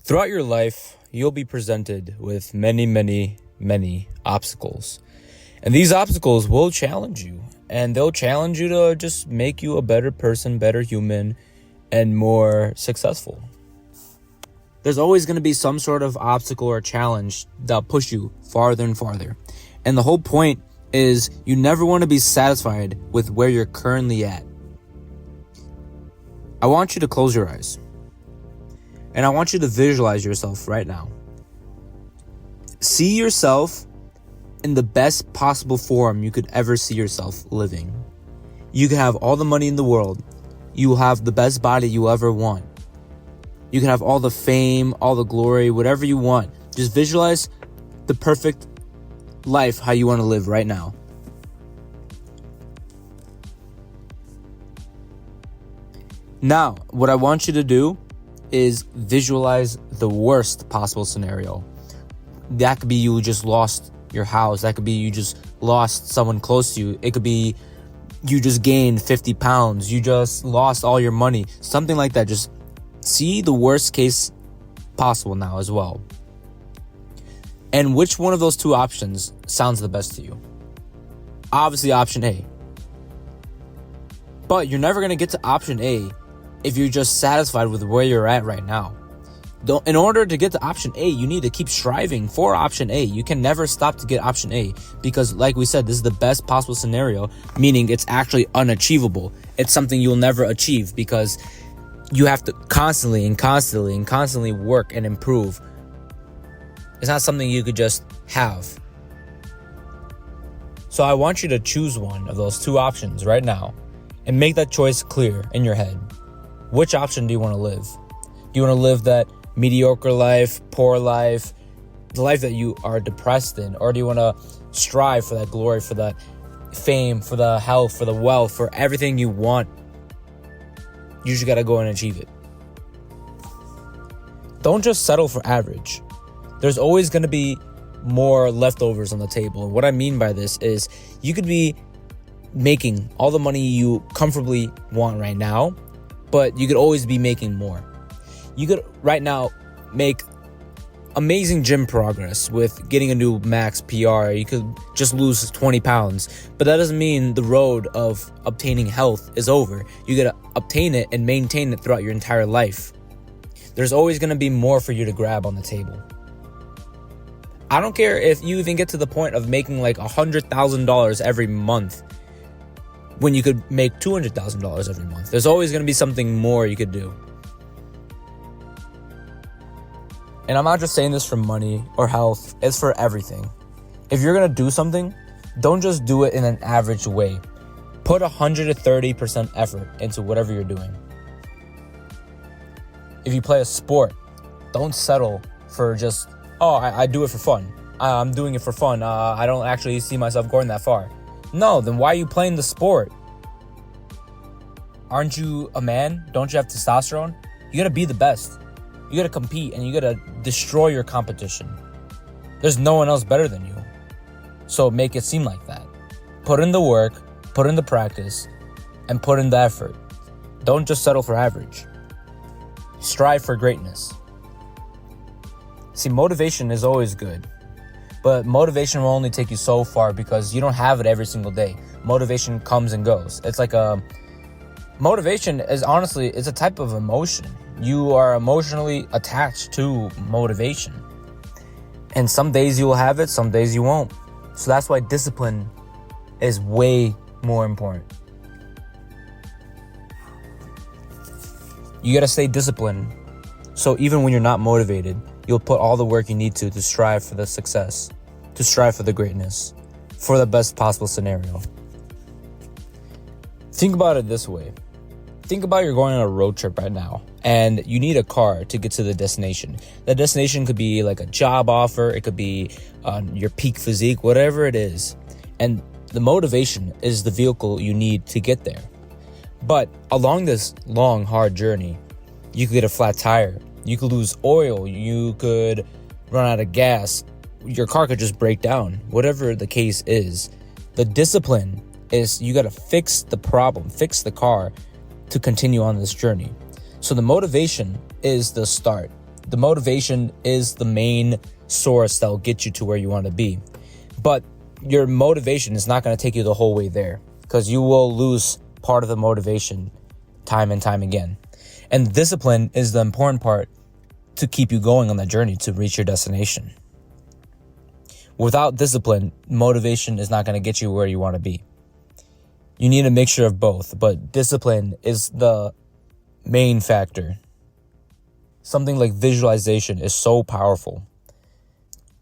Throughout your life, you'll be presented with many obstacles. And these obstacles will challenge you. And they'll challenge you to just make you a better person, better human, and more successful. There's always going to be some sort of obstacle or challenge that'll push you farther and farther. And the whole point is you never want to be satisfied with where you're currently at. I want you to close your eyes. And I want you to visualize yourself right now. See yourself in the best possible form you could ever see yourself living. You could have all the money in the world. You will have the best body you ever want. You can have all the fame, all the glory, whatever you want. Just visualize the perfect life how you want to live right now. Now, what I want you to do is visualize the worst possible scenario. That could be you just lost your house. That could be you just lost someone close to you. It could be you just gained 50 pounds. You just lost all your money. Something like that. Just see the worst case possible now as well. And which one of those two options sounds the best to you? Obviously option A. But you're never going to get to option A if you're just satisfied with where you're at right now. In order to get to option A, you need to keep striving for option A. You can never stop to get option A because, like we said, this is the best possible scenario, meaning it's actually unachievable. It's something you'll never achieve because you have to constantly work and improve. It's not something you could just have. So I want you to choose one of those two options right now and make that choice clear in your head. Which option do you want to live? Do you want to live that mediocre life, poor life, the life that you are depressed in? Or do you want to strive for that glory, for that fame, for the health, for the wealth, for everything you want? You just got to go and achieve it. Don't just settle for average. There's always going to be more leftovers on the table. And what I mean by this is you could be making all the money you comfortably want right now, but you could always be making more. You could right now make amazing gym progress with getting a new max PR. You could just lose 20 pounds, but that doesn't mean the road of obtaining health is over. You gotta obtain it and maintain it throughout your entire life. There's always gonna be more for you to grab on the table. I don't care if you even get to the point of making like $100,000 every month when you could make $200,000 every month. There's always gonna be something more you could do. And I'm not just saying this for money or health, it's for everything. If you're gonna do something, don't just do it in an average way. Put 130% effort into whatever you're doing. If you play a sport, don't settle for just, I do it for fun. I'm doing it for fun. I don't actually see myself going that far. No, then why are you playing the sport? Aren't you a man? Don't you have testosterone? You gotta be the best. You gotta compete and you gotta destroy your competition. There's no one else better than you. So make it seem like that. Put in the work, put in the practice, and put in the effort. Don't just settle for average. Strive for greatness. See, motivation is always good, but motivation will only take you so far because you don't have it every single day. Motivation comes and goes. It's like motivation is honestly, it's a type of emotion. You are emotionally attached to motivation. And some days you will have it, some days you won't. So that's why discipline is way more important. You gotta stay disciplined. So even when you're not motivated, you'll put all the work you need to strive for the success, to strive for the greatness, for the best possible scenario. Think about it this way. Think about you're going on a road trip right now and you need a car to get to the destination. The destination could be like a job offer. It could be your peak physique, whatever it is. And the motivation is the vehicle you need to get there. But along this long, hard journey, you could get a flat tire. You could lose oil. You could run out of gas. Your car could just break down. Whatever the case is, the discipline is you got to fix the problem, fix the car to continue on this journey. So the motivation is the start. The motivation is the main source that will get you to where you want to be. But your motivation is not going to take you the whole way there, because you will lose part of the motivation time and time again. And discipline is the important part to keep you going on that journey to reach your destination. Without discipline, motivation is not going to get you where you want to be. You need a mixture of both, but discipline is the main factor. Something like visualization is so powerful.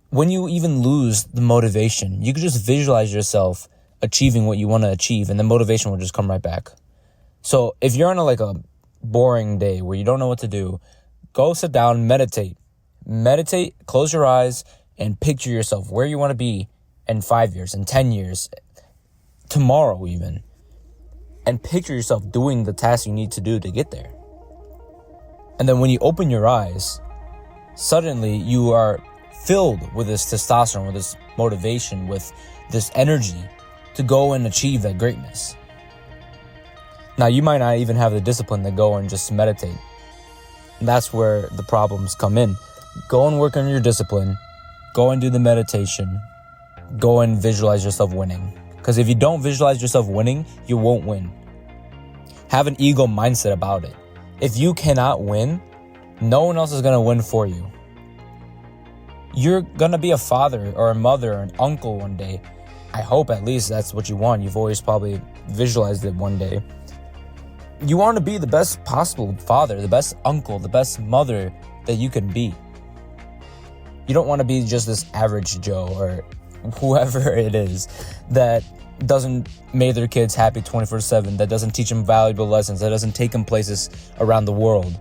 When you even lose the motivation, you can just visualize yourself achieving what you want to achieve, and the motivation will just come right back. So if you're on a boring day where you don't know what to do, go sit down, meditate, close your eyes, and picture yourself where you want to be in 5 years, in 10 years, tomorrow even. And picture yourself doing the tasks you need to do to get there. And then when you open your eyes, suddenly you are filled with this testosterone, with this motivation, with this energy to go and achieve that greatness. Now, you might not even have the discipline to go and just meditate. And that's where the problems come in. Go and work on your discipline. Go and do the meditation. Go and visualize yourself winning. Because if you don't visualize yourself winning, you won't win. Have an ego mindset about it. If you cannot win, no one else is going to win for you. You're going to be a father or a mother or an uncle one day. I hope at least that's what you want. You've always probably visualized it one day. You want to be the best possible father, the best uncle, the best mother that you can be. You don't want to be just this average Joe or whoever it is that doesn't make their kids happy 24/7, that doesn't teach them valuable lessons, that doesn't take them places around the world.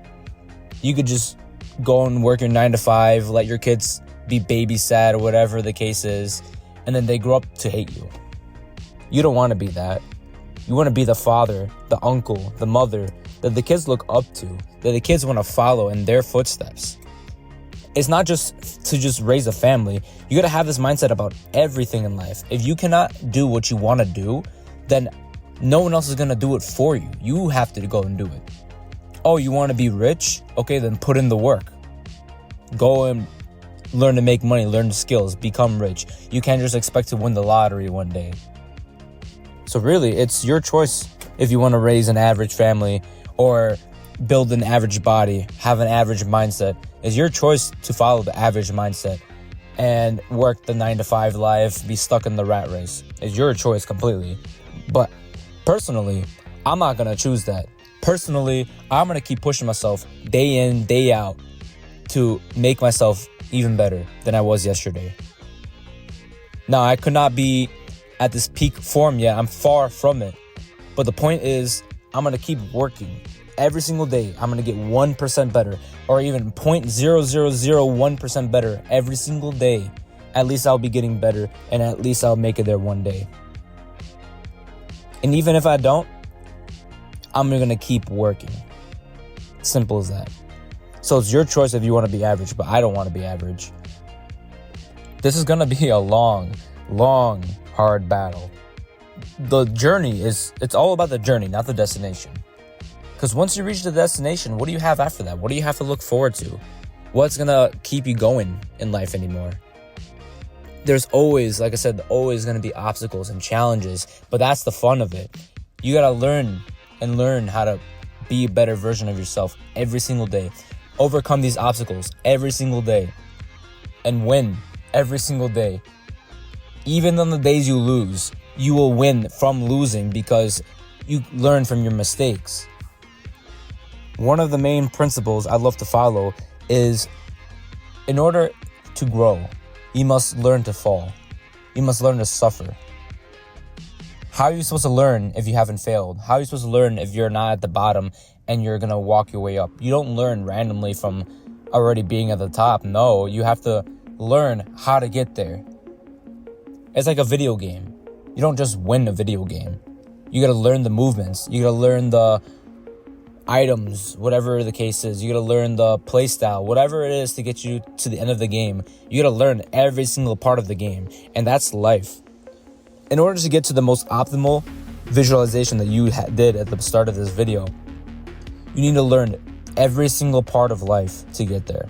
You could just go and work your 9 to 5, let your kids be babysat or whatever the case is, and then they grow up to hate you. You don't want to be that. You want to be the father, the uncle, the mother that the kids look up to, that the kids want to follow in their footsteps. It's not just to just raise a family. You got to have this mindset about everything in life. If you cannot do what you want to do, then no one else is going to do it for you. You have to go and do it. Oh, you want to be rich? Okay, then put in the work. Go and learn to make money, learn the skills, become rich. You can't just expect to win the lottery one day. So really, it's your choice if you want to raise an average family or build an average body, have an average mindset. It's your choice to follow the average mindset and work the 9 to 5 life, be stuck in the rat race. It's your choice completely. But personally, I'm not going to choose that. Personally, I'm going to keep pushing myself day in, day out to make myself even better than I was yesterday. Now, I could not be at this peak form yet. I'm far from it. But the point is, I'm going to keep working. Every single day, I'm going to get 1% better, or even 0.0001% better every single day. At least I'll be getting better, and at least I'll make it there one day. And even if I don't, I'm going to keep working. Simple as that. So it's your choice if you want to be average, but I don't want to be average. This is going to be a long, hard battle. The journey it's all about the journey, not the destination. Because once you reach the destination, what do you have after that? What do you have to look forward to? What's going to keep you going in life anymore? There's always, like I said, always going to be obstacles and challenges, but that's the fun of it. You got to learn how to be a better version of yourself every single day. Overcome these obstacles every single day and win every single day. Even on the days you lose, you will win from losing because you learn from your mistakes. One of the main principles I love to follow is, in order to grow, you must learn to fall. You must learn to suffer. How are you supposed to learn if you haven't failed? How are you supposed to learn if you're not at the bottom and you're going to walk your way up? You don't learn randomly from already being at the top. No, you have to learn how to get there. It's like a video game. You don't just win a video game. You got to learn the movements. You got to learn the items, whatever the case is. You got to learn the play style, whatever it is to get you to the end of the game. You got to learn every single part of the game. And that's life. In order to get to the most optimal visualization that you did at the start of this video, you need to learn every single part of life to get there.